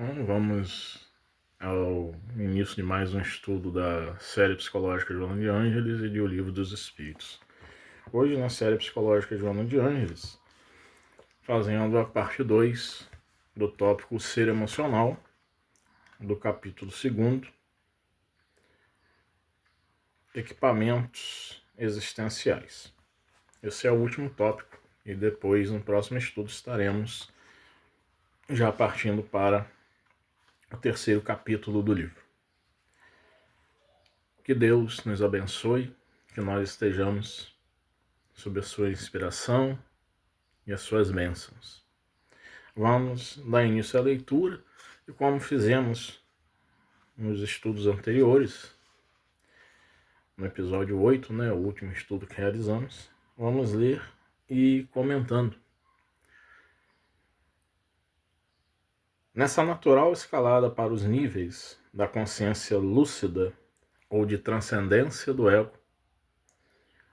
Então, vamos ao início de mais um estudo da série psicológica de Joana de Ângeles e de O Livro dos Espíritos. Hoje, na série psicológica de Joana de Ângeles, fazendo a parte 2 do tópico Ser Emocional, do capítulo 2, Equipamentos Existenciais. Esse é o último tópico e depois, no próximo estudo, estaremos já partindo para o terceiro capítulo do livro. Que Deus nos abençoe, que nós estejamos sob a sua inspiração e as suas bênçãos. Vamos dar início à leitura e, como fizemos nos estudos anteriores, no episódio 8, o último estudo que realizamos, vamos ler e comentando. Nessa natural escalada para os níveis da consciência lúcida ou de transcendência do ego,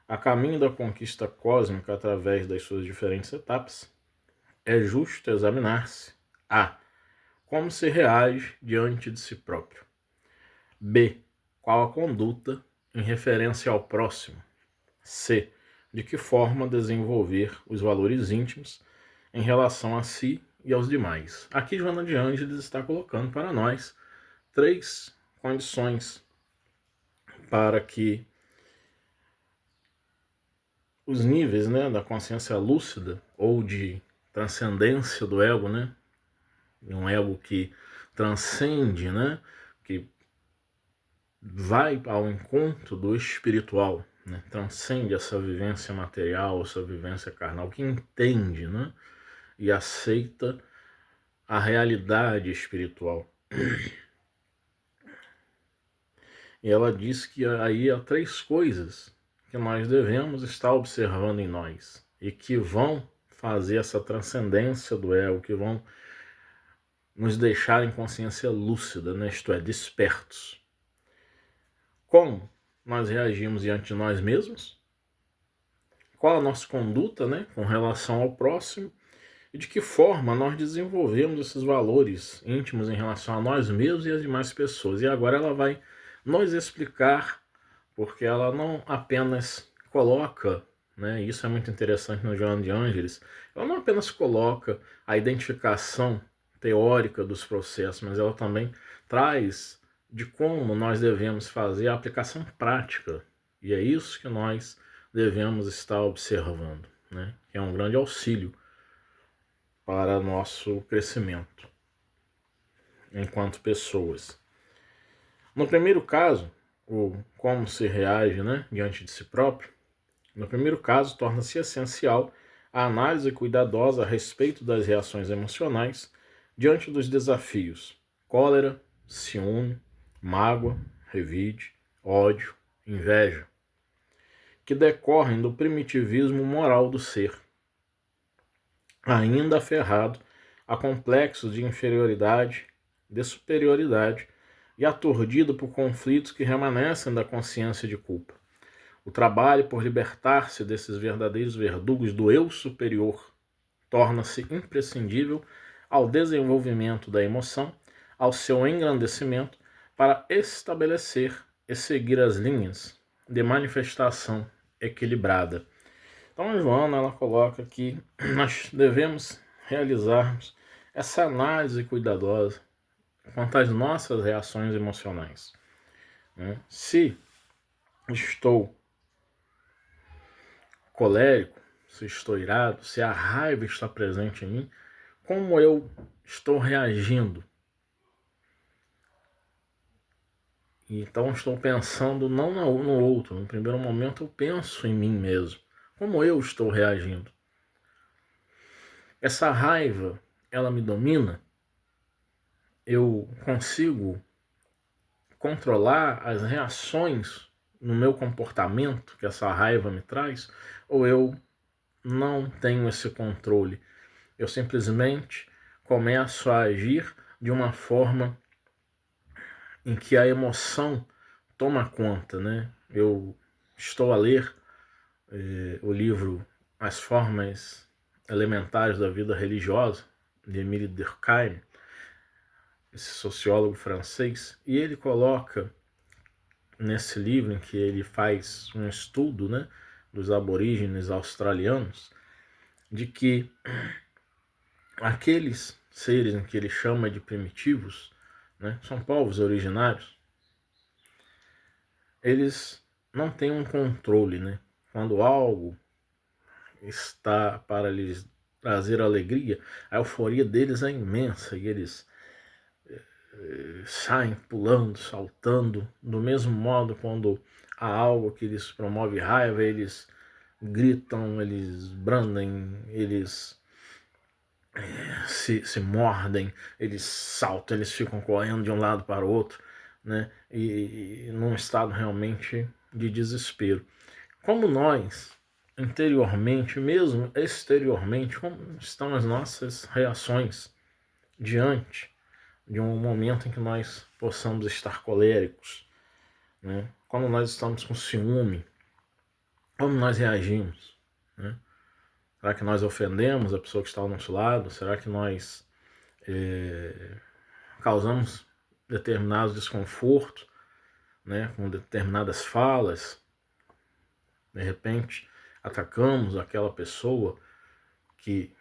a caminho da conquista cósmica através das suas diferentes etapas, é justo examinar-se a. Como se reage diante de si próprio. B. Qual a conduta em referência ao próximo. C. De que forma desenvolver os valores íntimos em relação a si e aos demais. Aqui Joana de Ângeles está colocando para nós 3 condições para que os níveis da consciência lúcida ou de transcendência do ego, um ego que transcende, que vai ao encontro do espiritual, transcende essa vivência material, essa vivência carnal, que entende, e aceita a realidade espiritual. E ela diz que aí há 3 coisas que nós devemos estar observando em nós e que vão fazer essa transcendência do ego, que vão nos deixar em consciência lúcida, isto é, despertos. Como nós reagimos diante de nós mesmos? Qual a nossa conduta, com relação ao próximo? E de que forma nós desenvolvemos esses valores íntimos em relação a nós mesmos e as demais pessoas? E agora ela vai nos explicar, porque ela não apenas coloca, isso é muito interessante no Joana de Ângeles, ela não apenas coloca a identificação teórica dos processos, mas ela também traz de como nós devemos fazer a aplicação prática. E é isso que nós devemos estar observando, que é um grande auxílio para nosso crescimento enquanto pessoas. No primeiro caso, o como se reage diante de si próprio, no primeiro caso torna-se essencial a análise cuidadosa a respeito das reações emocionais diante dos desafios: cólera, ciúme, mágoa, revide, ódio, inveja, que decorrem do primitivismo moral do ser, ainda aferrado a complexos de inferioridade, de superioridade e aturdido por conflitos que remanescem da consciência de culpa. O trabalho por libertar-se desses verdadeiros verdugos do eu superior torna-se imprescindível ao desenvolvimento da emoção, ao seu engrandecimento, para estabelecer e seguir as linhas de manifestação equilibrada. Então a Joana ela coloca que nós devemos realizarmos essa análise cuidadosa quanto às nossas reações emocionais. Se estou colérico, se estou irado, se a raiva está presente em mim, como eu estou reagindo? Então estou pensando não no outro, no primeiro momento eu penso em mim mesmo. Como eu estou reagindo? Essa raiva, ela me domina? Eu consigo controlar as reações no meu comportamento que essa raiva me traz? Ou eu não tenho esse controle? Eu simplesmente começo a agir de uma forma em que a emoção toma conta, Eu estou a ler o livro As Formas Elementares da Vida Religiosa, de Emile Durkheim, esse sociólogo francês, e ele coloca nesse livro em que ele faz um estudo, né, dos aborígenes australianos, de que aqueles seres em que ele chama de primitivos, né, são povos originários, eles não têm um controle, né? Quando algo está para lhes trazer alegria, a euforia deles é imensa e eles saem pulando, saltando. Do mesmo modo, quando há algo que lhes promove raiva, eles gritam, eles brandem, eles se mordem, eles saltam, eles ficam correndo de um lado para o outro, né? E num estado realmente de desespero. Como nós, interiormente, mesmo exteriormente, como estão as nossas reações diante de um momento em que nós possamos estar coléricos, né? Quando nós estamos com ciúme, como nós reagimos, né? Será que nós ofendemos a pessoa que está ao nosso lado? Será que nós causamos determinados desconfortos, né, com determinadas falas? De repente, atacamos aquela pessoa que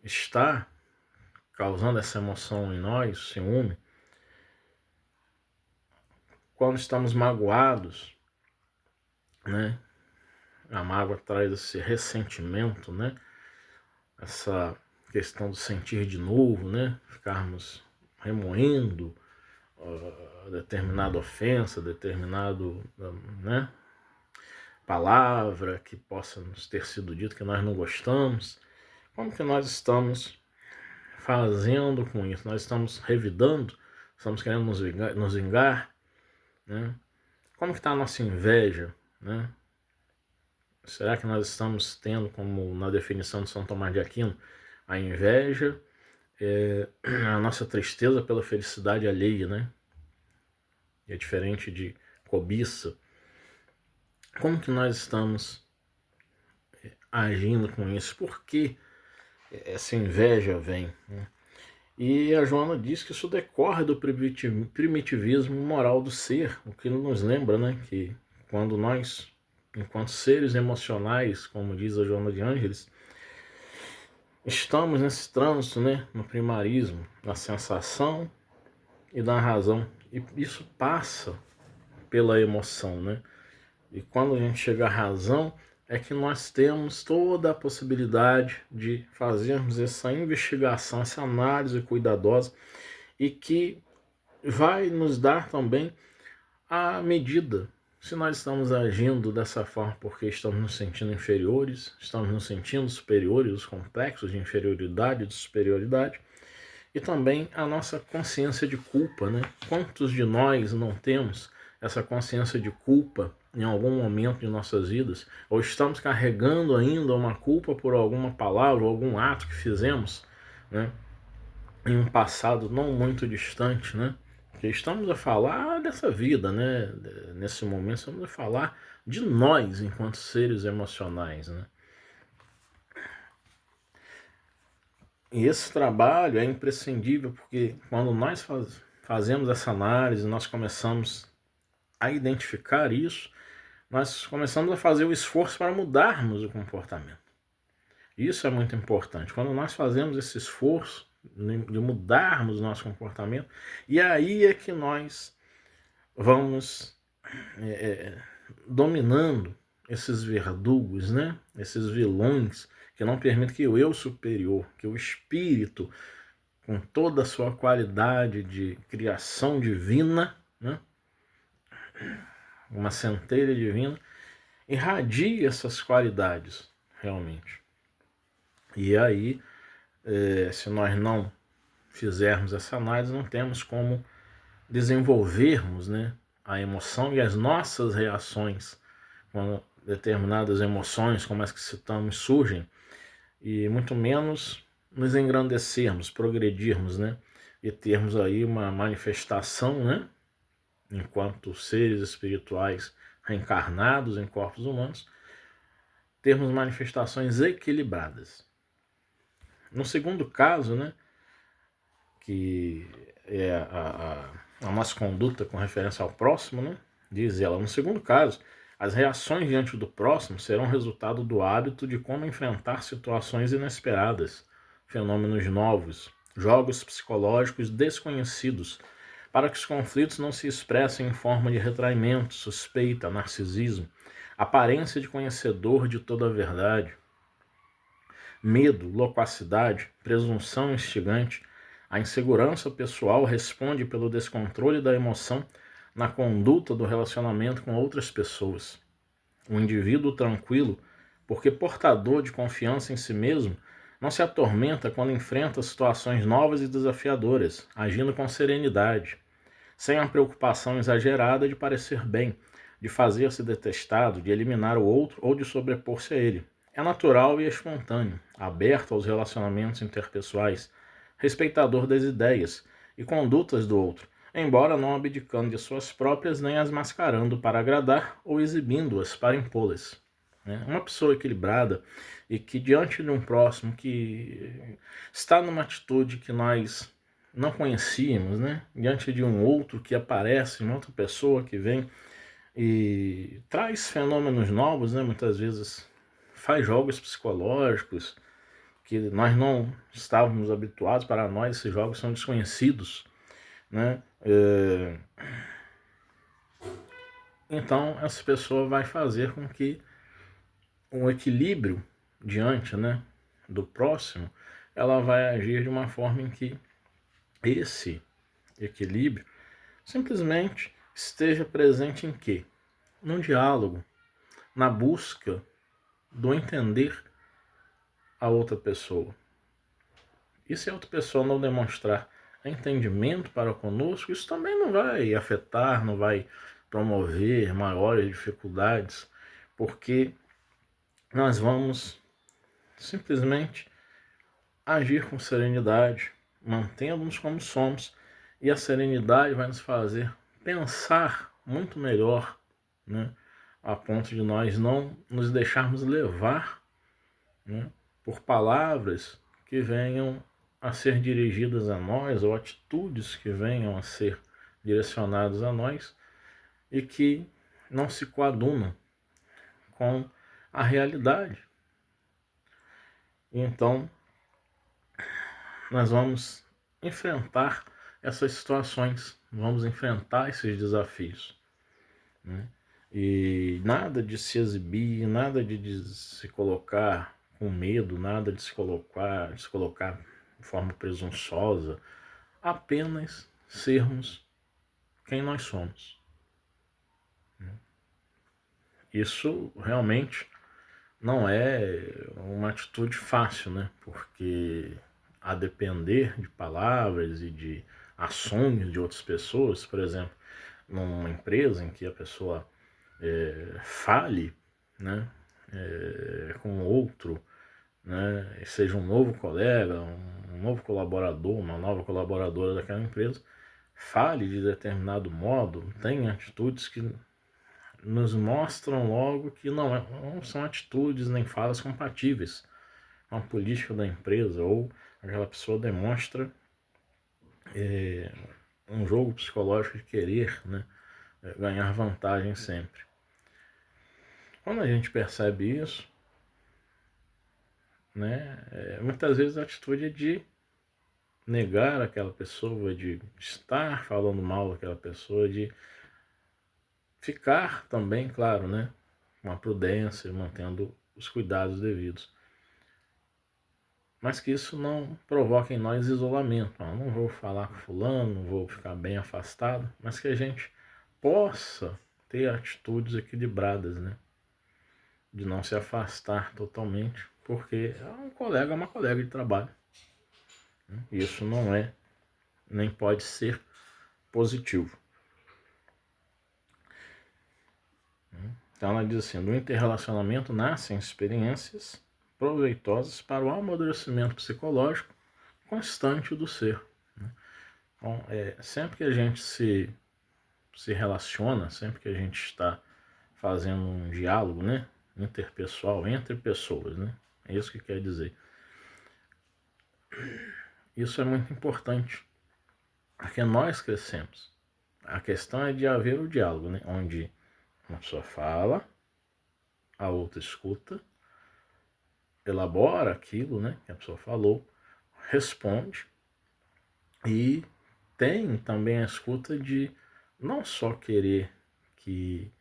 está causando essa emoção em nós, ciúme. Quando estamos magoados, né, a mágoa traz esse ressentimento, né, essa questão do sentir de novo, né, ficarmos remoendo determinada ofensa, determinado, né, palavra que possa nos ter sido dito que nós não gostamos. Como que nós estamos fazendo com isso? Nós estamos revidando, estamos querendo nos vingar, né? Como que está a nossa inveja, né? Será que nós estamos tendo, como na definição de São Tomás de Aquino, a inveja é a nossa tristeza pela felicidade alheia, né? É diferente de cobiça. Como que nós estamos agindo com isso? Por que essa inveja vem, né? E a Joana diz que isso decorre do primitivismo moral do ser, o que nos lembra, né, que quando nós, enquanto seres emocionais, como diz a Joana de Ângeles, estamos nesse trânsito, né, no primarismo, na sensação e na razão, e isso passa pela emoção, né? E quando a gente chega à razão, é que nós temos toda a possibilidade de fazermos essa investigação, essa análise cuidadosa e que vai nos dar também a medida se nós estamos agindo dessa forma porque estamos nos sentindo inferiores, estamos nos sentindo superiores, os complexos de inferioridade e de superioridade, e também a nossa consciência de culpa, né? Quantos de nós não temos essa consciência de culpa em algum momento de nossas vidas, ou estamos carregando ainda uma culpa por alguma palavra ou algum ato que fizemos, né, em um passado não muito distante, né? Porque estamos a falar dessa vida, né? Nesse momento estamos a falar de nós enquanto seres emocionais, né? E esse trabalho é imprescindível porque quando nós fazemos essa análise, nós começamos a identificar isso, nós começamos a fazer o esforço para mudarmos o comportamento. Isso é muito importante. Quando nós fazemos esse esforço de mudarmos o nosso comportamento, e aí é que nós vamos dominando esses verdugos, né? Esses vilões que não permitem que o eu superior, que o espírito, com toda a sua qualidade de criação divina, né? Uma centelha divina, irradia essas qualidades realmente. E aí, se nós não fizermos essa análise, não temos como desenvolvermos, né, a emoção e as nossas reações quando determinadas emoções, como as que citamos, surgem, e muito menos nos engrandecermos, progredirmos, né, e termos aí uma manifestação, né, enquanto seres espirituais reencarnados em corpos humanos, termos manifestações equilibradas. No segundo caso, né, que a nossa conduta com referência ao próximo, né? Diz ela, no segundo caso, as reações diante do próximo serão resultado do hábito de como enfrentar situações inesperadas, fenômenos novos, jogos psicológicos desconhecidos, para que os conflitos não se expressem em forma de retraimento, suspeita, narcisismo, aparência de conhecedor de toda a verdade, medo, loquacidade, presunção instigante. A insegurança pessoal responde pelo descontrole da emoção na conduta do relacionamento com outras pessoas. O indivíduo tranquilo, porque portador de confiança em si mesmo, não se atormenta quando enfrenta situações novas e desafiadoras, agindo com serenidade, sem a preocupação exagerada de parecer bem, de fazer-se detestado, de eliminar o outro ou de sobrepor-se a ele. É natural e espontâneo, aberto aos relacionamentos interpessoais, respeitador das ideias e condutas do outro, embora não abdicando de suas próprias nem as mascarando para agradar ou exibindo-as para impô-las. Uma pessoa equilibrada e que diante de um próximo que está numa atitude que nós não conhecíamos, diante de um outro que aparece, uma outra pessoa que vem e traz fenômenos novos, muitas vezes faz jogos psicológicos que nós não estávamos habituados, para nós esses jogos são desconhecidos, Então essa pessoa vai fazer com que um equilíbrio diante, do próximo, ela vai agir de uma forma em que esse equilíbrio simplesmente esteja presente em quê? No diálogo, na busca do entender a outra pessoa. E se a outra pessoa não demonstrar entendimento para conosco, isso também não vai afetar, não vai promover maiores dificuldades, porque nós vamos simplesmente agir com serenidade, mantendo-nos como somos, e a serenidade vai nos fazer pensar muito melhor, a ponto de nós não nos deixarmos levar, por palavras que venham a ser dirigidas a nós, ou atitudes que venham a ser direcionadas a nós e que não se coadunam com a realidade. Então, nós vamos enfrentar essas situações, vamos enfrentar esses desafios. E nada de se exibir, nada de se colocar com medo, nada de se colocar de forma presunçosa, apenas sermos quem nós somos. Isso realmente não é uma atitude fácil, porque a depender de palavras e de ações de outras pessoas, por exemplo, numa empresa em que a pessoa fale, com outro, seja um novo colega, um novo colaborador, uma nova colaboradora daquela empresa, fale de determinado modo, tenha atitudes que nos mostram logo que não são atitudes nem falas compatíveis com a política da empresa, ou aquela pessoa demonstra um jogo psicológico de querer ganhar vantagem sempre. Quando a gente percebe isso, muitas vezes a atitude é de negar aquela pessoa, de estar falando mal daquela pessoa, de ficar também, claro, com a prudência, mantendo os cuidados devidos. Mas que isso não provoque em nós isolamento. Não vou falar com fulano, não vou ficar bem afastado, mas que a gente possa ter atitudes equilibradas, de não se afastar totalmente, porque um colega é uma colega de trabalho. Isso não é, nem pode ser positivo. Então ela diz assim, do interrelacionamento nascem experiências proveitosas para o amadurecimento psicológico constante do ser. Então, sempre que a gente se relaciona, sempre que a gente está fazendo um diálogo, interpessoal, entre pessoas, é isso que quer dizer. Isso é muito importante, Porque nós crescemos. A questão é de haver o diálogo, né? Onde uma pessoa fala, a outra escuta, elabora aquilo, né, que a pessoa falou, responde e tem também a escuta de não só querer que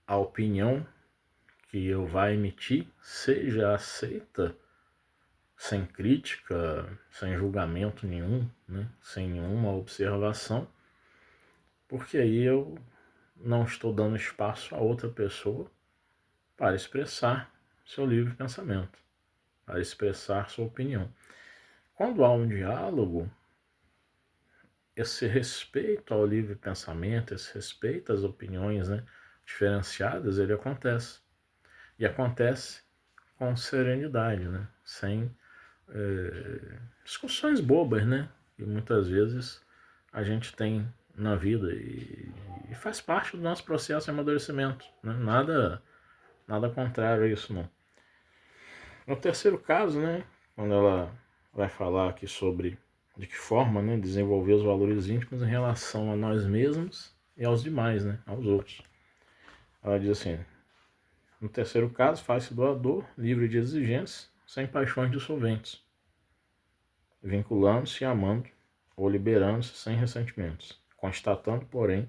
a opinião que eu vá emitir seja aceita sem crítica, sem julgamento nenhum, né, sem nenhuma observação, porque aí eu não estou dando espaço a outra pessoa para expressar seu livre pensamento, para expressar sua opinião. Quando há um diálogo, esse respeito ao livre pensamento, esse respeito às opiniões, né, diferenciadas, ele acontece. E acontece com serenidade, né, sem discussões bobas, né, que muitas vezes a gente tem na vida e faz parte do nosso processo de amadurecimento, né? Nada contrário a isso, não. No terceiro caso, né, quando ela vai falar aqui sobre de que forma, né, desenvolver os valores íntimos em relação a nós mesmos e aos demais, né, aos outros. Ela diz assim: no terceiro caso, faz-se doador, livre de exigências, sem paixões dissolventes, vinculando-se e amando, ou liberando-se sem ressentimentos, constatando, porém,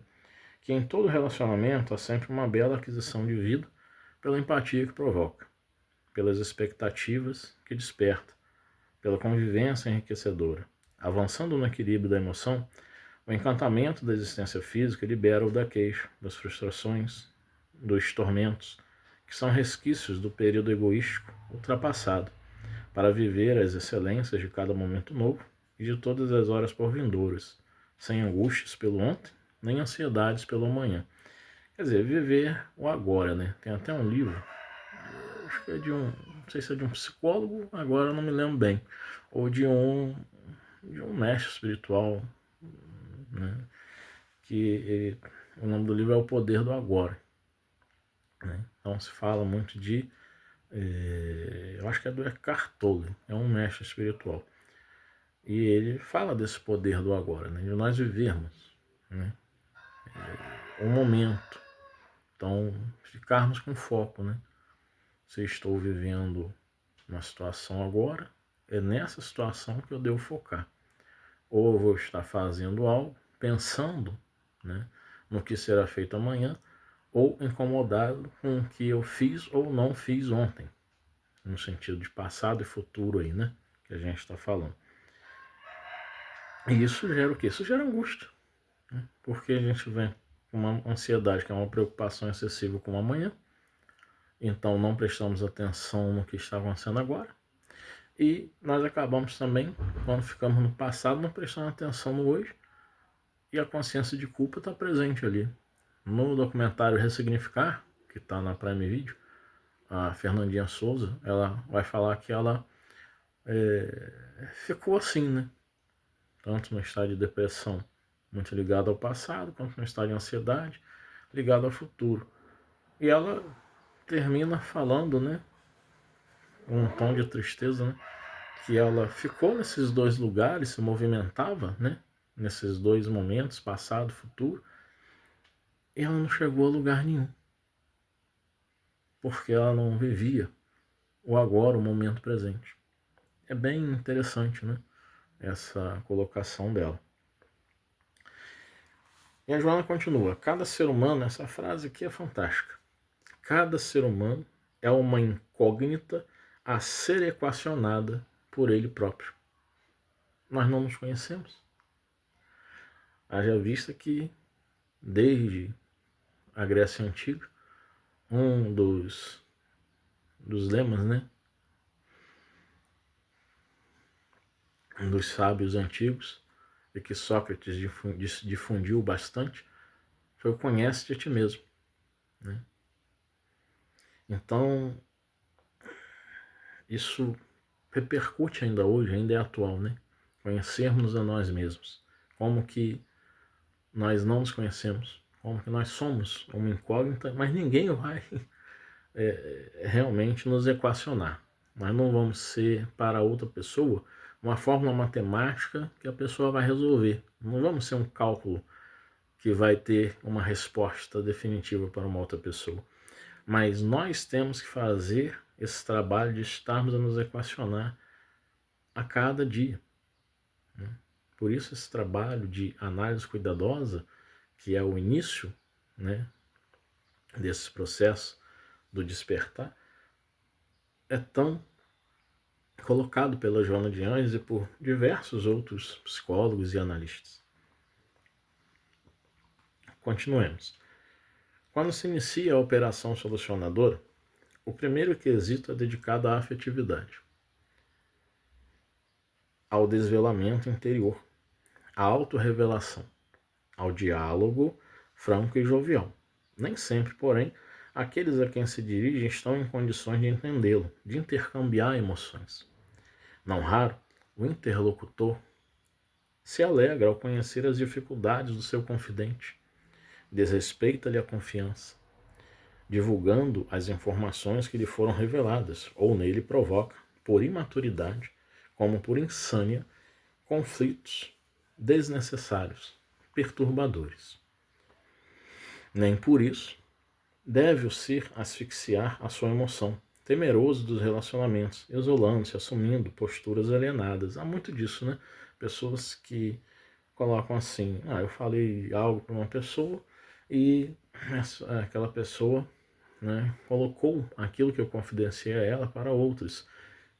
que em todo relacionamento há sempre uma bela aquisição de vida pela empatia que provoca, pelas expectativas que desperta, pela convivência enriquecedora. Avançando no equilíbrio da emoção, o encantamento da existência física libera-o da queixa, das frustrações, dos tormentos, que são resquícios do período egoístico ultrapassado, para viver as excelências de cada momento novo e de todas as horas por vindouras, sem angústias pelo ontem, nem ansiedades pelo amanhã. Quer dizer, viver o agora, né? Tem até um livro, acho que é de um, não sei se é de um psicólogo, agora eu não me lembro bem, ou de um mestre espiritual, né? O nome do livro é O Poder do Agora, né? Então se fala muito de, eu acho que é do Eckhart Tolle, é um mestre espiritual, e ele fala desse poder do agora, né? De nós vivermos, né, o momento, então ficarmos com foco, né? Se estou vivendo uma situação agora, é nessa situação que eu devo focar. Ou eu vou estar fazendo algo, pensando, né, no que será feito amanhã, ou incomodado com o que eu fiz ou não fiz ontem, no sentido de passado e futuro aí, né, que a gente está falando. E isso gera o quê? Isso gera angústia, né? Porque a gente vem com uma ansiedade, que é uma preocupação excessiva com o amanhã, então não prestamos atenção no que está acontecendo agora, e nós acabamos também, quando ficamos no passado, não prestando atenção no hoje, e a consciência de culpa está presente ali. No documentário Ressignificar, que está na Prime Video, a Fernandinha Souza, ela vai falar que ela ficou assim, né? Tanto no estado de depressão, muito ligado ao passado, quanto no estado de ansiedade, ligado ao futuro. E ela termina falando, né, um tom de tristeza, né, que ela ficou nesses dois lugares, se movimentava, né, nesses dois momentos, passado e futuro, e ela não chegou a lugar nenhum, porque ela não vivia o agora, o momento presente. É bem interessante, né, essa colocação dela. E a Joana continua: cada ser humano, essa frase aqui é fantástica, cada ser humano é uma incógnita a ser equacionada por ele próprio. Nós não nos conhecemos. Haja vista que, desde a Grécia Antiga, um dos lemas, né, um dos sábios antigos, e que Sócrates difundiu bastante, foi o conhece de ti mesmo, né? Então, isso repercute ainda hoje, ainda é atual, né? Conhecermos a nós mesmos. Como que nós não nos conhecemos, como que nós somos uma incógnita, mas ninguém vai realmente nos equacionar. Nós não vamos ser para outra pessoa uma fórmula matemática que a pessoa vai resolver. Não vamos ser um cálculo que vai ter uma resposta definitiva para uma outra pessoa. Mas nós temos que fazer esse trabalho de estarmos a nos equacionar a cada dia. Por isso esse trabalho de análise cuidadosa, que é o início, né, desse processo do despertar, é tão colocado pela Joana de Anjos e por diversos outros psicólogos e analistas. Continuemos. Quando se inicia a operação solucionadora, o primeiro quesito é dedicado à afetividade, ao desvelamento interior, à autorrevelação, ao diálogo franco e jovial. Nem sempre, porém, aqueles a quem se dirige estão em condições de entendê-lo, de intercambiar emoções. Não raro, o interlocutor se alegra ao conhecer as dificuldades do seu confidente, desrespeita-lhe a confiança, divulgando as informações que lhe foram reveladas, ou nele provoca, por imaturidade, como por insânia, conflitos desnecessários, perturbadores. Nem por isso deve o ser asfixiar a sua emoção, temeroso dos relacionamentos, isolando-se, assumindo posturas alienadas. Há muito disso, né? Pessoas que colocam assim, eu falei algo para uma pessoa e aquela pessoa, né, colocou aquilo que eu confidenciei a ela para outros.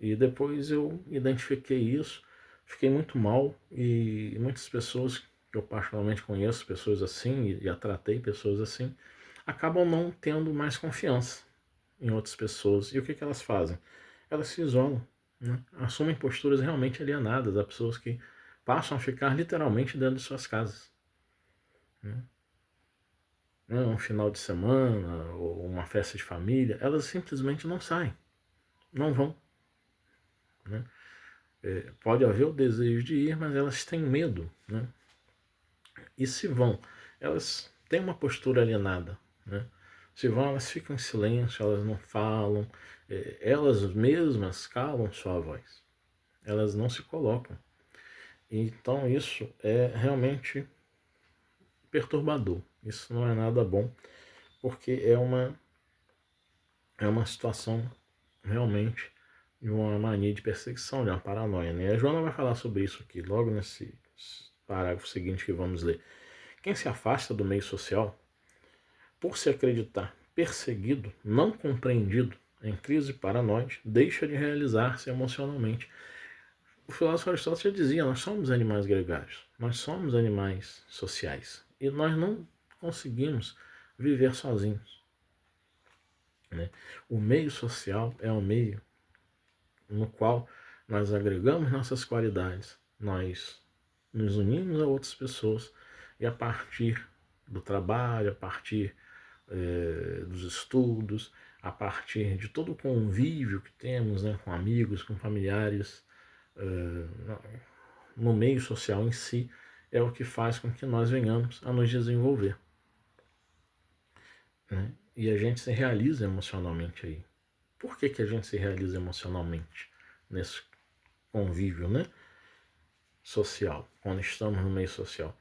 E depois eu identifiquei isso, fiquei muito mal e muitas pessoas que eu particularmente conheço, pessoas assim, e já tratei pessoas assim, acabam não tendo mais confiança em outras pessoas. E o que elas fazem? Elas se isolam, né? Assumem posturas realmente alienadas a pessoas que passam a ficar literalmente dentro de suas casas. Né? Um final de semana ou uma festa de família, elas simplesmente não saem, não vão. Né? Pode haver o desejo de ir, mas elas têm medo. Né? E se vão, elas têm uma postura alienada. Né? Se vão, elas ficam em silêncio, elas não falam, elas mesmas calam sua voz. Elas não se colocam. Então isso é realmente perturbador. Isso não é nada bom, porque é uma situação realmente de uma mania de perseguição, de uma paranoia. Né? A Joana vai falar sobre isso aqui, logo nesse parágrafo seguinte que vamos ler. Quem se afasta do meio social, por se acreditar perseguido, não compreendido, em crise paranoide, deixa de realizar-se emocionalmente. O filósofo Aristóteles já dizia, nós somos animais gregários, nós somos animais sociais, e nós não conseguimos viver sozinhos. Né? O meio social é um meio no qual nós agregamos nossas qualidades, nós nos unimos a outras pessoas e a partir do trabalho, a partir dos estudos, a partir de todo o convívio que temos, né, com amigos, com familiares, no meio social em si, é o que faz com que nós venhamos a nos desenvolver. Né? E a gente se realiza emocionalmente aí. Por que a gente se realiza emocionalmente nesse convívio, né, social, quando estamos no meio social?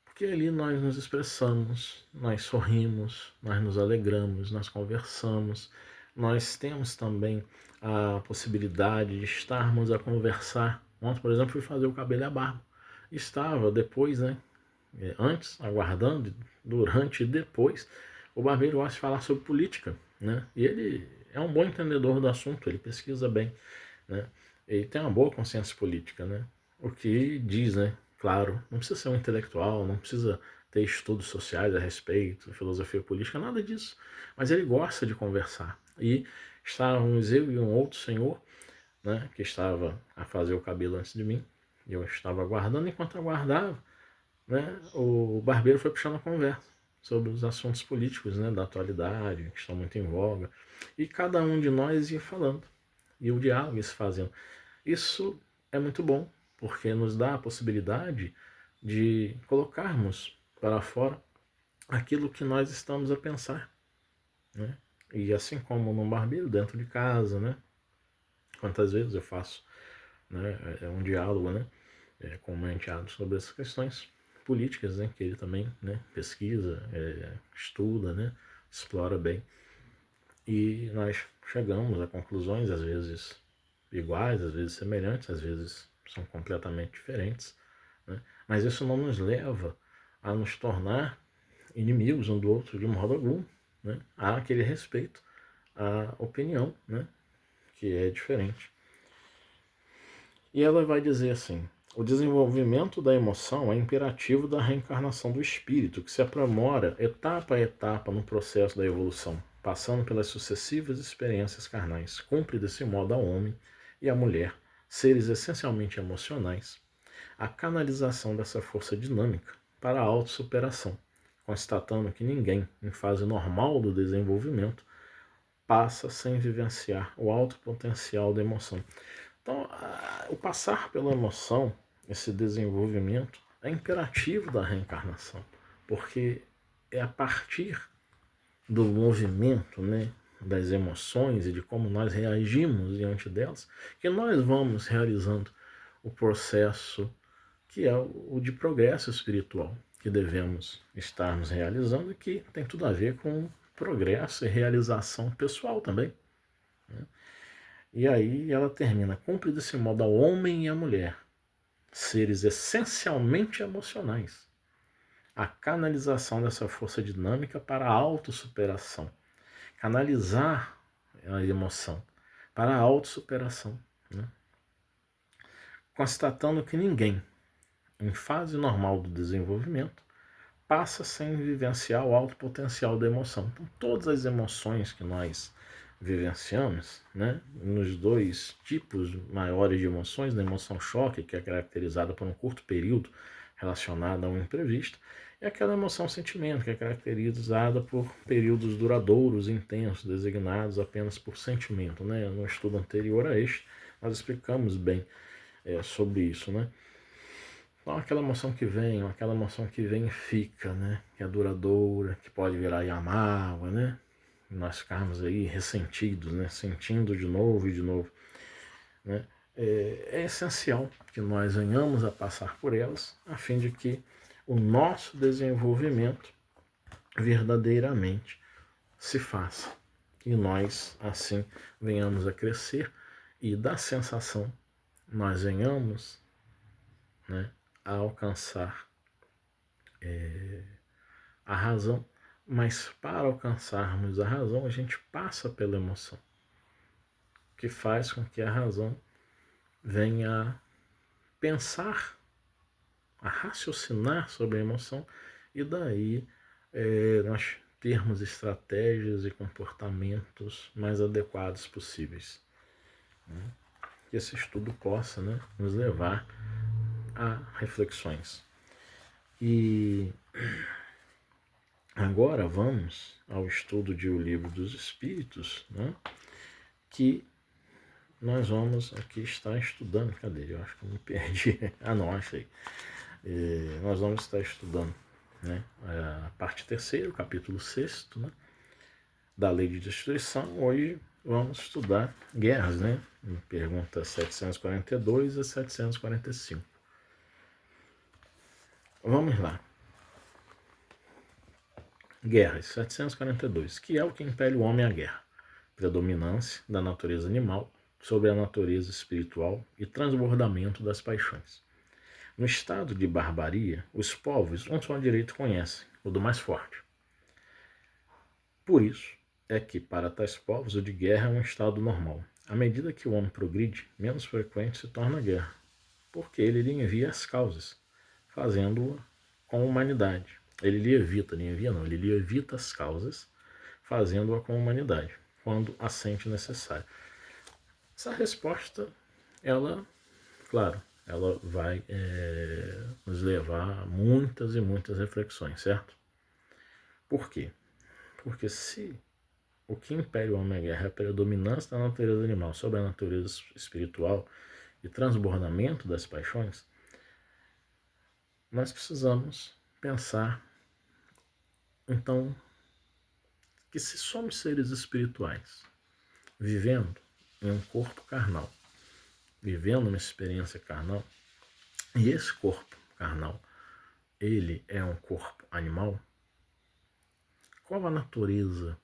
Porque ali nós nos expressamos, nós sorrimos, nós nos alegramos, nós conversamos, nós temos também a possibilidade de estarmos a conversar. Ontem, por exemplo, fui fazer o cabelo e a barba. Estava depois, né, antes, aguardando, durante e depois, o barbeiro gosta de falar sobre política, né? E ele é um bom entendedor do assunto, ele pesquisa bem, né? Ele tem uma boa consciência política, né? O que diz, né? Claro, não precisa ser um intelectual, não precisa ter estudos sociais a respeito, filosofia política, nada disso. Mas ele gosta de conversar. E estávamos eu e um outro senhor, né, que estava a fazer o cabelo antes de mim, e eu estava aguardando. Enquanto aguardava, né, o barbeiro foi puxando a conversa sobre os assuntos políticos, né, da atualidade, que estão muito em voga. E cada um de nós ia falando, e o diálogo ia se fazendo. Isso é muito bom, porque nos dá a possibilidade de colocarmos para fora aquilo que nós estamos a pensar. Né? E assim como num barbeiro dentro de casa, né? Quantas vezes eu faço né? É um diálogo, né? Com o Mantiado sobre essas questões políticas, né? Que ele também, né? Pesquisa, estuda, né? Explora bem. E nós chegamos a conclusões, às vezes iguais, às vezes semelhantes, às vezes são completamente diferentes, né? Mas isso não nos leva a nos tornar inimigos um do outro de modo algum, né? Há aquele respeito à opinião, né? Que é diferente. E ela vai dizer assim: o desenvolvimento da emoção é imperativo da reencarnação do espírito, que se aprimora etapa a etapa no processo da evolução, passando pelas sucessivas experiências carnais. Cumpre desse modo ao homem e à mulher, seres essencialmente emocionais, a canalização dessa força dinâmica para a autossuperação, constatando que ninguém, em fase normal do desenvolvimento, passa sem vivenciar o alto potencial da emoção. Então, o passar pela emoção, esse desenvolvimento, é imperativo da reencarnação, porque é a partir do movimento, né, das emoções e de como nós reagimos diante delas, que nós vamos realizando o processo que é o de progresso espiritual que devemos estarmos realizando e que tem tudo a ver com progresso e realização pessoal também, né? E aí ela termina: cumpre desse modo ao homem e à mulher, seres essencialmente emocionais, a canalização dessa força dinâmica para a autossuperação. Canalizar a emoção para a autossuperação, né? Constatando que ninguém, em fase normal do desenvolvimento, passa sem vivenciar o alto potencial da emoção. Então, todas as emoções que nós vivenciamos, né, nos dois tipos maiores de emoções, na emoção choque, que é caracterizada por um curto período relacionada a um imprevisto, e aquela emoção sentimento, que é caracterizada por períodos duradouros e intensos, designados apenas por sentimento, né? No estudo anterior a este, nós explicamos bem sobre isso, né? Então, aquela emoção que vem e fica, né? Que é duradoura, que pode virar aí a mágoa, né? E nós ficarmos aí ressentidos, né? Sentindo de novo e de novo, né? É essencial que nós venhamos a passar por elas, a fim de que o nosso desenvolvimento verdadeiramente se faça. E nós, assim, venhamos a crescer e da sensação nós venhamos, né, a alcançar a razão, mas para alcançarmos a razão, a gente passa pela emoção, que faz com que a razão venha a pensar, a raciocinar sobre a emoção, e daí nós termos estratégias e comportamentos mais adequados possíveis, né? Que esse estudo possa, né, nos levar a reflexões. E agora vamos ao estudo de O Livro dos Espíritos, né, que nós vamos aqui estar estudando. Cadê? Eu acho que eu me perdi. Ah, não, achei. Nós vamos estar estudando, né, a parte terceira, o capítulo 6º, né, da Lei de Destruição. Hoje vamos estudar guerras, né? Pergunta 742 a 745. Vamos lá. Guerras, 742. Que é o que impele o homem à guerra? Predominância da natureza animal sobre a natureza espiritual e transbordamento das paixões. No estado de barbaria, os povos um só direito conhecem, o do mais forte. Por isso é que, para tais povos, o de guerra é um estado normal. À medida que o homem progride, menos frequente se torna a guerra, porque ele lhe envia as causas, fazendo-a com humanidade. Ele lhe evita as causas, fazendo-a com humanidade, quando a sente necessária. Essa resposta, ela, claro, ela vai nos levar a muitas e muitas reflexões, certo? Por quê? Porque se o que impede o homem à guerra é a predominância da natureza animal sobre a natureza espiritual e transbordamento das paixões, nós precisamos pensar, então, que se somos seres espirituais, vivendo em um corpo carnal, vivendo uma experiência carnal, e esse corpo carnal, ele é um corpo animal, qual a natureza,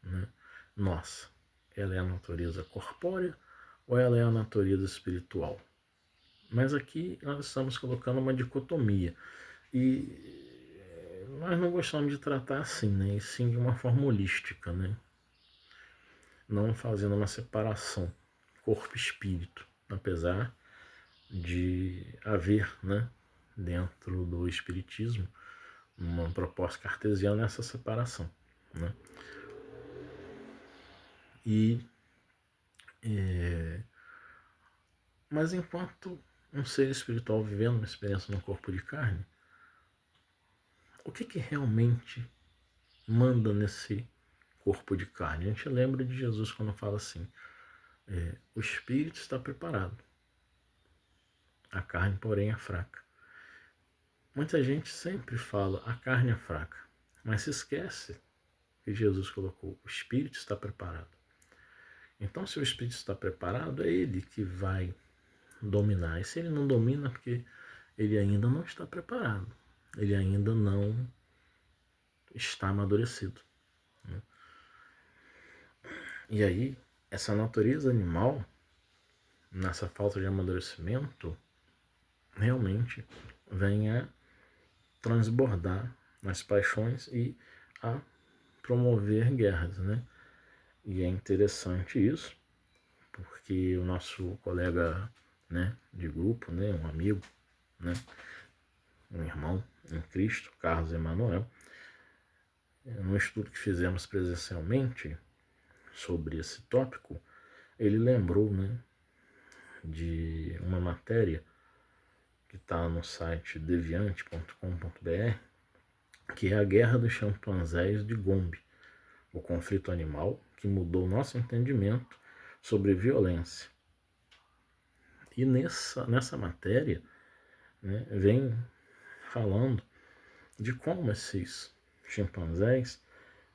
né, nossa? Ela é a natureza corpórea ou ela é a natureza espiritual? Mas aqui nós estamos colocando uma dicotomia e nós não gostamos de tratar assim, né? E sim de uma forma holística, né? Não fazendo uma separação corpo-espírito, apesar de haver, né, dentro do espiritismo uma proposta cartesiana essa separação, né? E mas enquanto um ser espiritual vivendo uma experiência no corpo de carne, o que realmente manda nesse corpo de carne? A gente lembra de Jesus quando fala assim, o espírito está preparado, a carne, porém, é fraca. Muita gente sempre fala, a carne é fraca, mas se esquece que Jesus colocou, o espírito está preparado. Então, se o espírito está preparado, é ele que vai dominar. E se ele não domina, porque ele ainda não está preparado, ele ainda não está amadurecido, né? E aí, essa natureza animal, nessa falta de amadurecimento, realmente vem a transbordar nas paixões e a promover guerras, né? E é interessante isso, porque o nosso colega, né, de grupo, né, um amigo, né, um irmão em Cristo, Carlos Emanuel, num estudo que fizemos presencialmente sobre esse tópico, ele lembrou, né, de uma matéria que está no site deviante.com.br, que é a Guerra dos Chimpanzés de Gombe, o conflito animal que mudou nosso entendimento sobre violência. E nessa matéria, né, vem falando de como esses chimpanzés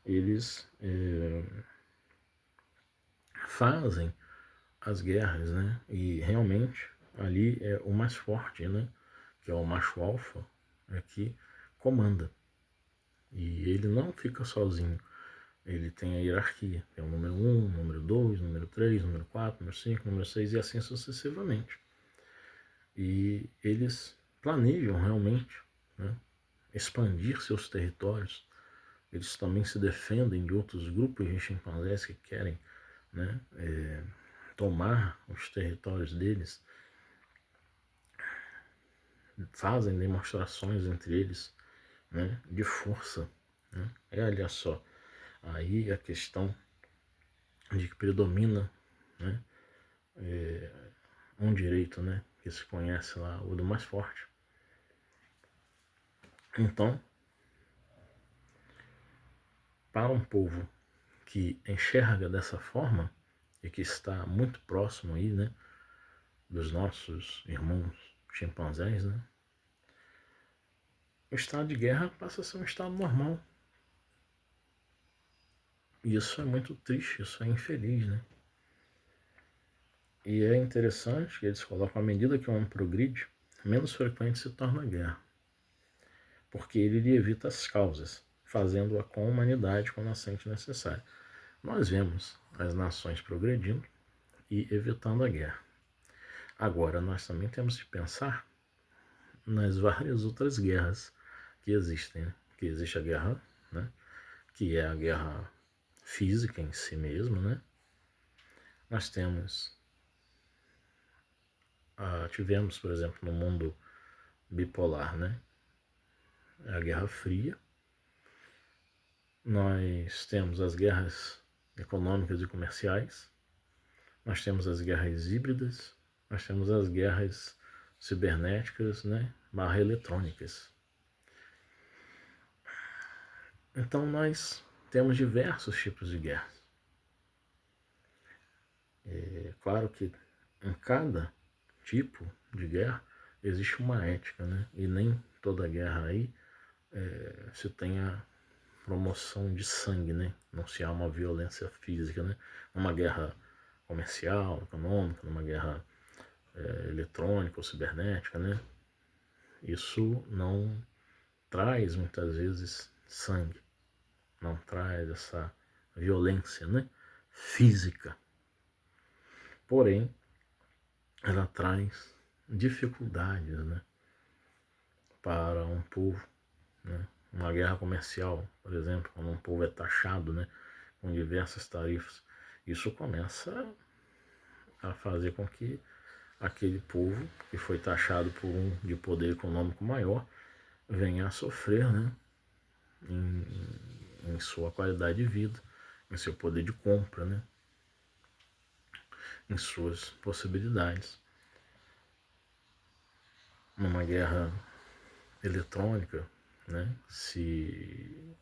eles fazem as guerras, né? E realmente ali é o mais forte, né? Que é o macho alfa, é que comanda. E ele não fica sozinho. Ele tem a hierarquia. Tem o número 1, número 2, número 3, número 4, número 5, número 6 e assim sucessivamente. E eles planejam realmente, né, expandir seus territórios. Eles também se defendem de outros grupos de chimpanzés que querem, né, tomar os territórios deles, fazem demonstrações entre eles, né, de força, né? Olha só, aí a questão de que predomina, né, um direito, né, que se conhece lá, o do mais forte. Então, para um povo que enxerga dessa forma e que está muito próximo aí, né, dos nossos irmãos chimpanzés, né, o estado de guerra passa a ser um estado normal. E isso é muito triste, isso é infeliz, né? E é interessante que eles colocam, à medida que o homem progride, menos frequente se torna a guerra, porque ele evita as causas, fazendo-a com a humanidade quando a sente necessário. Nós vemos as nações progredindo e evitando a guerra. Agora, nós também temos que pensar nas várias outras guerras que existem, né? Que existe a guerra, né, que é a guerra física em si mesmo, né? Nós tivemos, por exemplo, no mundo bipolar, né, a Guerra Fria. Nós temos as guerras econômicas e comerciais, nós temos as guerras híbridas, nós temos as guerras cibernéticas, né, barra eletrônicas. Então nós temos diversos tipos de guerras. É claro que em cada tipo de guerra existe uma ética, né? E nem toda guerra aí se tem a promoção de sangue, né? Não se há uma violência física, né? Uma guerra comercial, econômica, numa guerra eletrônica ou cibernética, né? Isso não traz muitas vezes sangue, não traz essa violência, né, física. Porém, ela traz dificuldades, né, para um povo, né? Uma guerra comercial, por exemplo, quando um povo é taxado, né, com diversas tarifas, isso começa a fazer com que aquele povo que foi taxado por um de poder econômico maior venha a sofrer, né, em sua qualidade de vida, em seu poder de compra, né, em suas possibilidades. Numa guerra eletrônica, né, se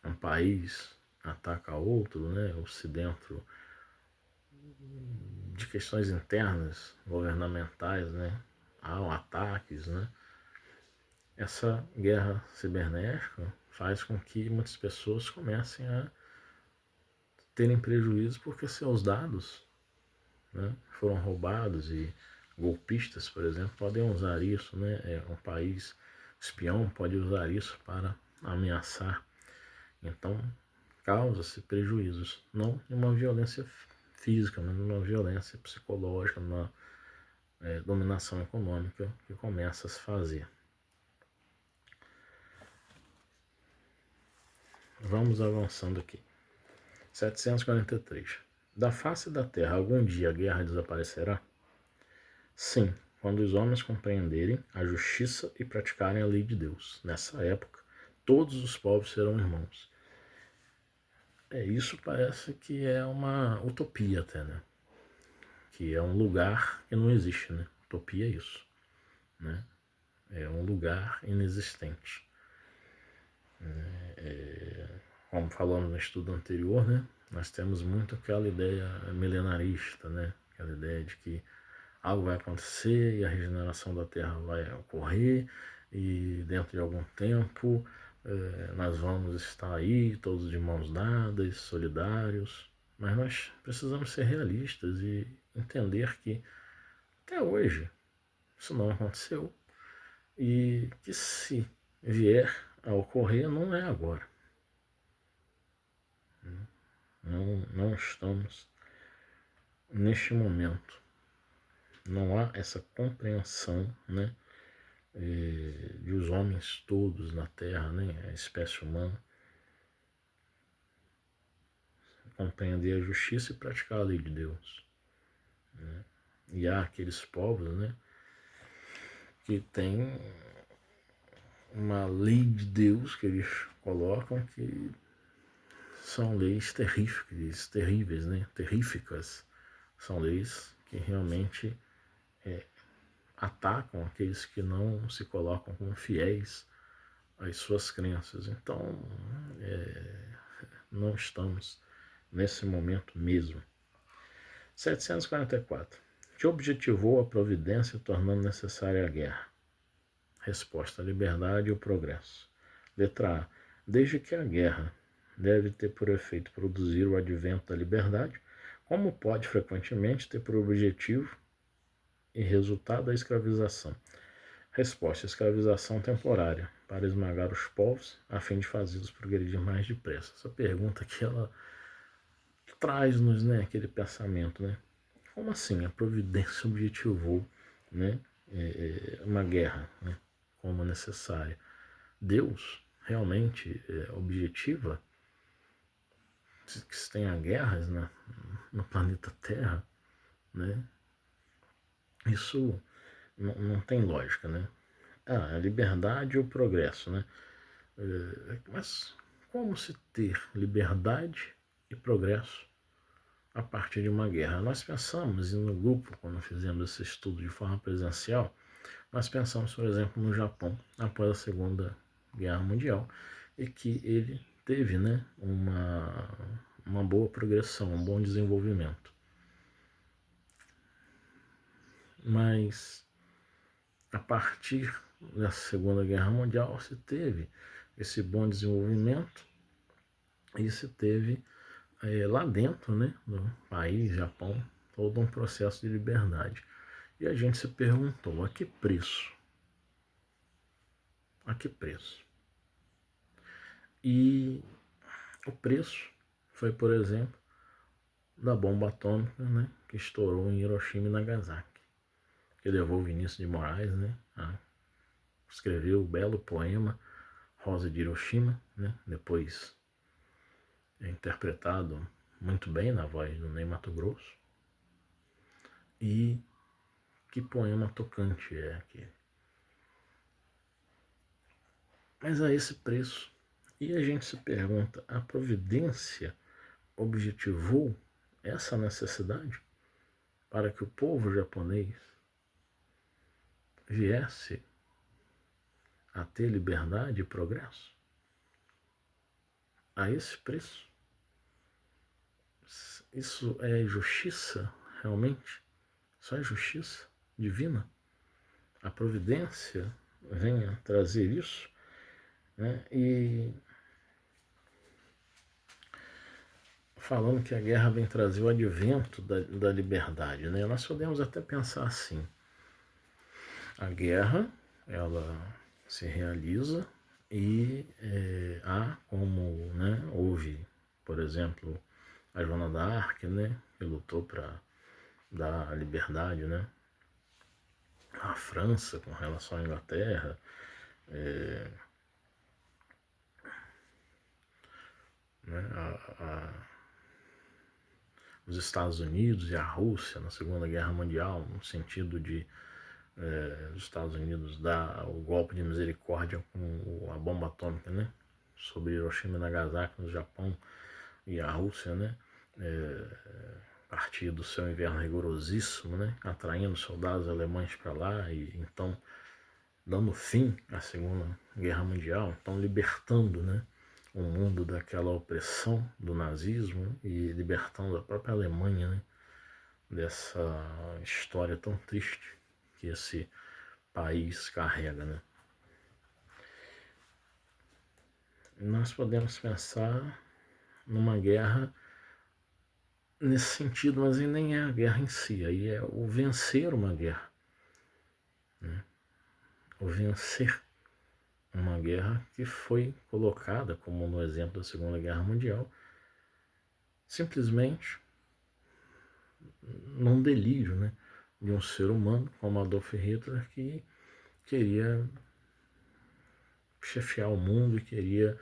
um país ataca outro, né, ou se dentro de questões internas, governamentais, né, há ataques, né, essa guerra cibernética faz com que muitas pessoas comecem a terem prejuízo porque seus dados, né, foram roubados e golpistas, por exemplo, podem usar isso, né, um país espião pode usar isso para ameaçar. Então, causa-se prejuízos, não de uma violência física, mas de uma violência psicológica, uma dominação econômica que começa a se fazer. Vamos avançando aqui. 743. Da face da terra algum dia a guerra desaparecerá? Sim, quando os homens compreenderem a justiça e praticarem a lei de Deus. Nessa época, todos os povos serão irmãos. Isso parece que é uma utopia até, né? Que é um lugar que não existe, né? Utopia é isso, né? É um lugar inexistente. Como falamos no estudo anterior, né? Nós temos muito aquela ideia milenarista, né? Aquela ideia de que algo vai acontecer e a regeneração da Terra vai ocorrer e dentro de algum tempo nós vamos estar aí todos de mãos dadas, solidários, mas nós precisamos ser realistas e entender que até hoje isso não aconteceu e que se vier a ocorrer não é agora. Não estamos neste momento. Não há essa compreensão, né, de os homens todos na Terra, né, a espécie humana, compreender a justiça e praticar a lei de Deus. Né? E há aqueles povos, né, que têm uma lei de Deus que eles colocam que são leis terríveis, né, terríficas. São leis que realmente atacam aqueles que não se colocam como fiéis às suas crenças. Então, não estamos nesse momento mesmo. 744. Que objetivou a providência tornando necessária a guerra? Resposta: a liberdade e o progresso. Letra A. Desde que a guerra deve ter por efeito produzir o advento da liberdade, como pode frequentemente ter por objetivo e resultado a escravização? Resposta: escravização temporária, para esmagar os povos, a fim de fazê-los progredir mais depressa. Essa pergunta aqui, ela traz-nos, né, aquele pensamento, né? Como assim a providência objetivou, né, uma guerra, né, como necessária? Deus realmente objetiva que se tenha guerras, né, no planeta Terra, né? Isso não tem lógica, né? A liberdade e o progresso, né? Mas como se ter liberdade e progresso a partir de uma guerra? Nós pensamos, e no grupo, quando fizemos esse estudo de forma presencial, nós pensamos, por exemplo, no Japão, após a Segunda Guerra Mundial, e que ele teve, né, uma boa progressão, um bom desenvolvimento. Mas a partir da Segunda Guerra Mundial se teve esse bom desenvolvimento e se teve lá dentro, né, do país, Japão, todo um processo de liberdade. E a gente se perguntou, a que preço? A que preço? E o preço foi, por exemplo, da bomba atômica, né, que estourou em Hiroshima e Nagasaki, que levou o Vinícius de Moraes, né, a escrever o belo poema Rosa de Hiroshima, né, depois interpretado muito bem na voz do Ney Matogrosso. E que poema tocante é aquele. Mas a esse preço. E a gente se pergunta, a providência objetivou essa necessidade para que o povo japonês viesse a ter liberdade e progresso? A esse preço? Isso é justiça, realmente? Só é justiça divina? A providência venha trazer isso, né? E falando que a guerra vem trazer o advento da liberdade, né? Nós podemos até pensar assim, a guerra, ela se realiza e há como, né, houve, por exemplo, a Joana d'Arc, né, que lutou para dar a liberdade, né, à França com relação à Inglaterra, né, os Estados Unidos e a Rússia na Segunda Guerra Mundial, no sentido de os Estados Unidos dar o golpe de misericórdia com a bomba atômica, né, sobre Hiroshima e Nagasaki no Japão, e a Rússia, né, partir do seu inverno rigorosíssimo, né, atraindo soldados alemães para lá e então dando fim à Segunda Guerra Mundial, então libertando, né, o mundo daquela opressão do nazismo e libertando a própria Alemanha, né, dessa história tão triste que esse país carrega, né? Nós podemos pensar numa guerra nesse sentido, mas nem é a guerra em si, aí é o vencer uma guerra, né? O vencer uma guerra que foi colocada, como no exemplo da Segunda Guerra Mundial, simplesmente num delírio, né, de um ser humano como Adolf Hitler, que queria chefiar o mundo e queria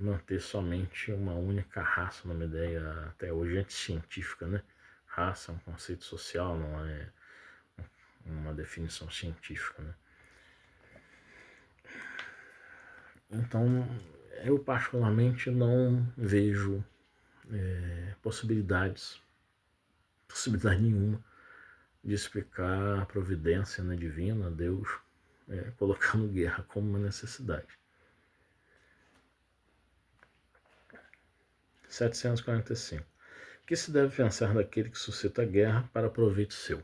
manter somente uma única raça, numa ideia até hoje anticientífica, né? Raça é um conceito social, não é uma definição científica, né? Então, eu particularmente não vejo possibilidade nenhuma de explicar a providência, né, divina, Deus, colocando guerra como uma necessidade. 745. O que se deve pensar daquele que suscita guerra para proveito seu?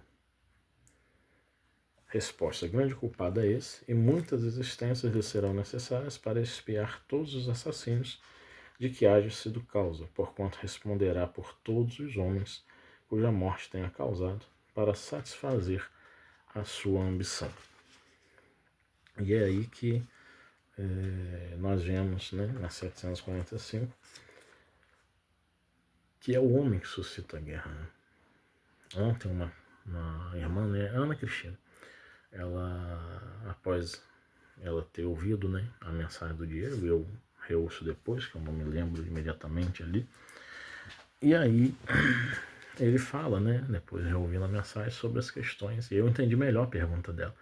Resposta: grande culpado é esse, e muitas existências lhe serão necessárias para expiar todos os assassinos de que haja sido causa, porquanto responderá por todos os homens cuja morte tenha causado, para satisfazer a sua ambição. E é aí que nós vemos, né, na 745, que é o homem que suscita a guerra. Né? Ontem uma irmã, né, Ana Cristina, ela, após ela ter ouvido, né, a mensagem do Diego, eu reouço depois, que eu não me lembro imediatamente ali, e aí ele fala, né, depois reouvindo a mensagem, sobre as questões, e eu entendi melhor a pergunta dela.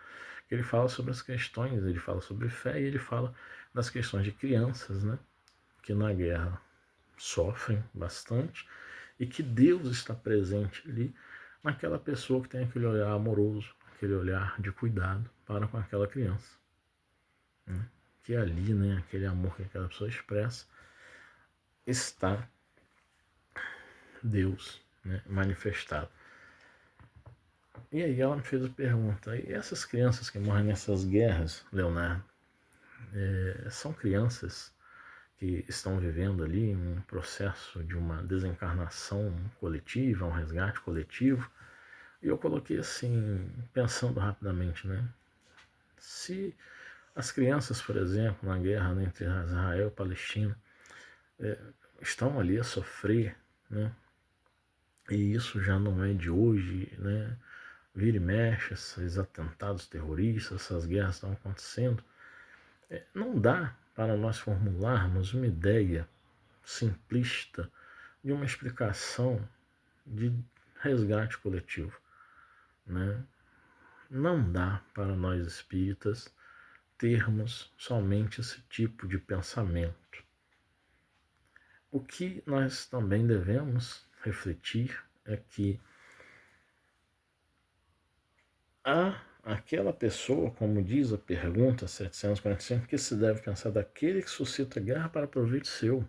Ele fala sobre as questões, ele fala sobre fé, e ele fala das questões de crianças, né, que na guerra sofrem bastante, e que Deus está presente ali naquela pessoa que tem aquele olhar amoroso, aquele olhar de cuidado para com aquela criança. Né? Que ali, né, aquele amor que aquela pessoa expressa, está Deus, né, manifestado. E aí ela me fez a pergunta, e essas crianças que morrem nessas guerras, Leonardo, são crianças que estão vivendo ali um processo de uma desencarnação coletiva, um resgate coletivo, E eu coloquei assim, pensando rapidamente, né? Se as crianças, por exemplo, na guerra, né, entre Israel e Palestina, estão ali a sofrer, né? E isso já não é de hoje, né? Vira e mexe, esses atentados terroristas, essas guerras estão acontecendo. Não dá para nós formularmos uma ideia simplista de uma explicação de resgate coletivo, né? Não dá para nós espíritas termos somente esse tipo de pensamento. O que nós também devemos refletir é que há aquela pessoa, como diz a pergunta 745, que se deve pensar daquele que suscita guerra para proveito seu.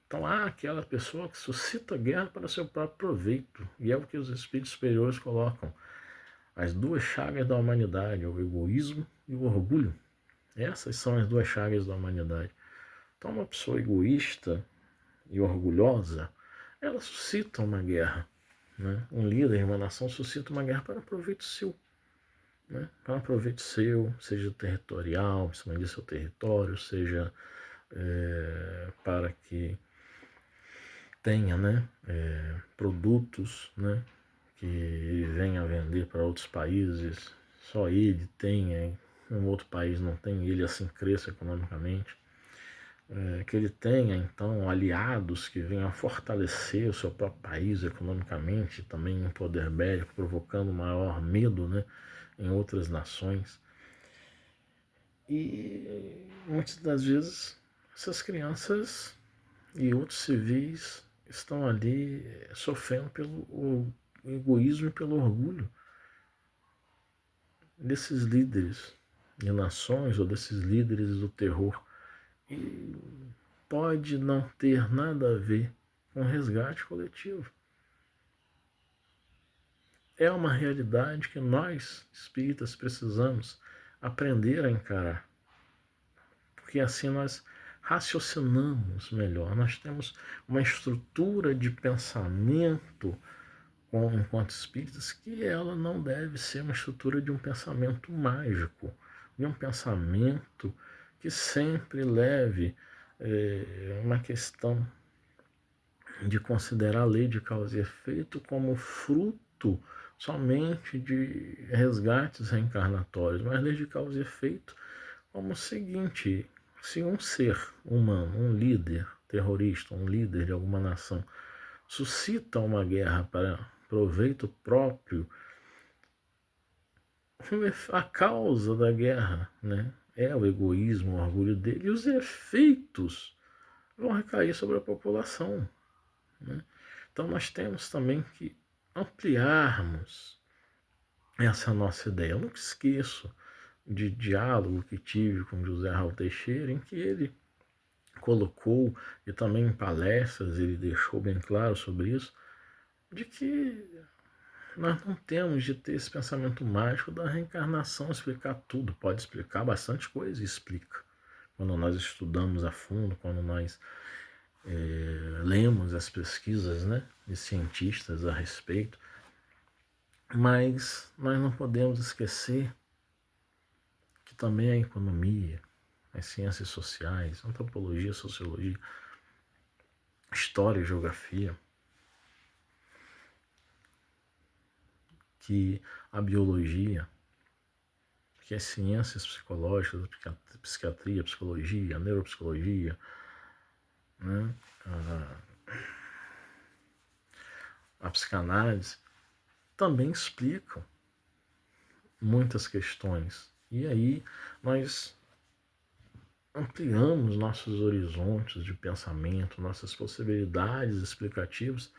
Então há aquela pessoa que suscita guerra para seu próprio proveito, e é o que os espíritos superiores colocam. As duas chagas da humanidade, o egoísmo e o orgulho. Essas são as duas chagas da humanidade. Então uma pessoa egoísta e orgulhosa, ela suscita uma guerra. Né? Um líder de uma nação suscita uma guerra para proveito seu. Né? Para proveito seu, seja territorial, expandir seu território, seja para que tenha, né, produtos, né, que ele venha a vender para outros países, só ele tenha, um outro país não tem, ele assim cresça economicamente, que ele tenha então aliados que venham a fortalecer o seu próprio país economicamente, também em poder bélico, provocando maior medo, né, em outras nações. E muitas das vezes essas crianças e outros civis estão ali sofrendo pelo egoísmo e pelo orgulho desses líderes de nações ou desses líderes do terror. E pode não ter nada a ver com resgate coletivo. É uma realidade que nós, espíritas, precisamos aprender a encarar. Porque assim nós raciocinamos melhor, nós temos uma estrutura de pensamento enquanto espíritas que ela não deve ser uma estrutura de um pensamento mágico, de um pensamento que sempre leve uma questão de considerar a lei de causa e efeito como fruto somente de resgates reencarnatórios, mas lei de causa e efeito como o seguinte: se um ser humano, um líder terrorista, um líder de alguma nação, suscita uma guerra para proveito próprio, a causa da guerra, né, é o egoísmo, o orgulho dele, e os efeitos vão recair sobre a população. Né? Então nós temos também que ampliarmos essa nossa ideia. Eu nunca esqueço de diálogo que tive com José Raul Teixeira, em que ele colocou, e também em palestras ele deixou bem claro sobre isso, de que nós não temos de ter esse pensamento mágico da reencarnação explicar tudo. Pode explicar bastante coisa e explica. Quando nós estudamos a fundo, quando nós lemos as pesquisas, né, de cientistas a respeito, mas nós não podemos esquecer que também a economia, as ciências sociais, antropologia, sociologia, história e geografia, que a biologia, que as ciências psicológicas, a psiquiatria, a psicologia, a neuropsicologia, né, a psicanálise, também explicam muitas questões. E aí nós ampliamos nossos horizontes de pensamento, nossas possibilidades explicativas,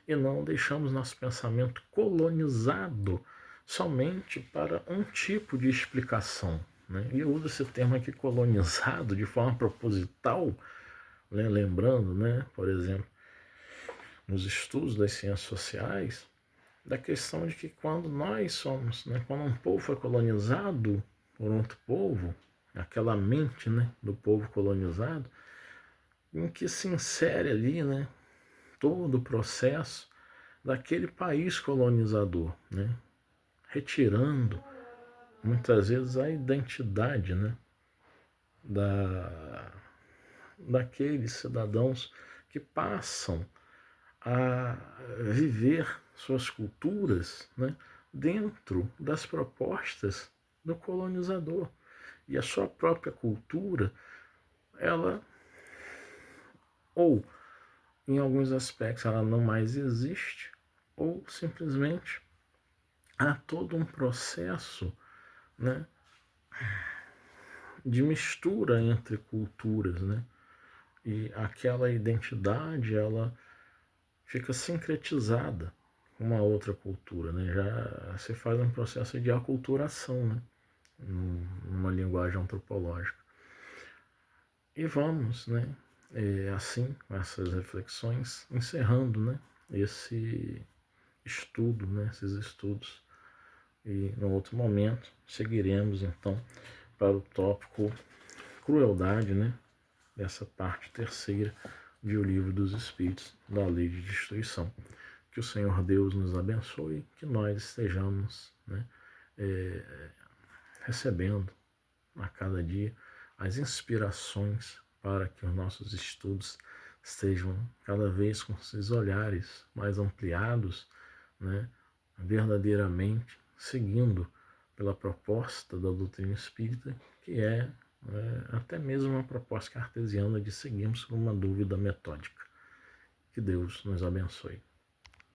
e não deixamos nosso pensamento colonizado somente para um tipo de explicação. Né? E eu uso esse termo aqui, colonizado, de forma proposital, né? Lembrando, né, por exemplo, nos estudos das ciências sociais, da questão de que quando nós somos, né, quando um povo foi colonizado por outro povo, aquela mente, né, do povo colonizado, em que se insere ali, né, todo o processo daquele país colonizador, né? Retirando muitas vezes a identidade, né? Daqueles cidadãos que passam a viver suas culturas, né, dentro das propostas do colonizador. E a sua própria cultura, ela, ou em alguns aspectos, ela não mais existe, ou simplesmente há todo um processo, né, de mistura entre culturas, né? E aquela identidade, ela fica sincretizada com uma outra cultura, né? Já se faz um processo de aculturação, né? Numa linguagem antropológica. E vamos, né? Assim, com essas reflexões, encerrando, né? Esse estudo, né? Esses estudos. E no outro momento seguiremos então para o tópico crueldade, né? Dessa parte terceira de O Livro dos Espíritos, da Lei de Destruição. Que o Senhor Deus nos abençoe, que nós estejamos, né, recebendo a cada dia as inspirações para que os nossos estudos estejam cada vez com esses olhares mais ampliados, né, verdadeiramente seguindo pela proposta da doutrina espírita, que é até mesmo uma proposta cartesiana de seguirmos por uma dúvida metódica. Que Deus nos abençoe.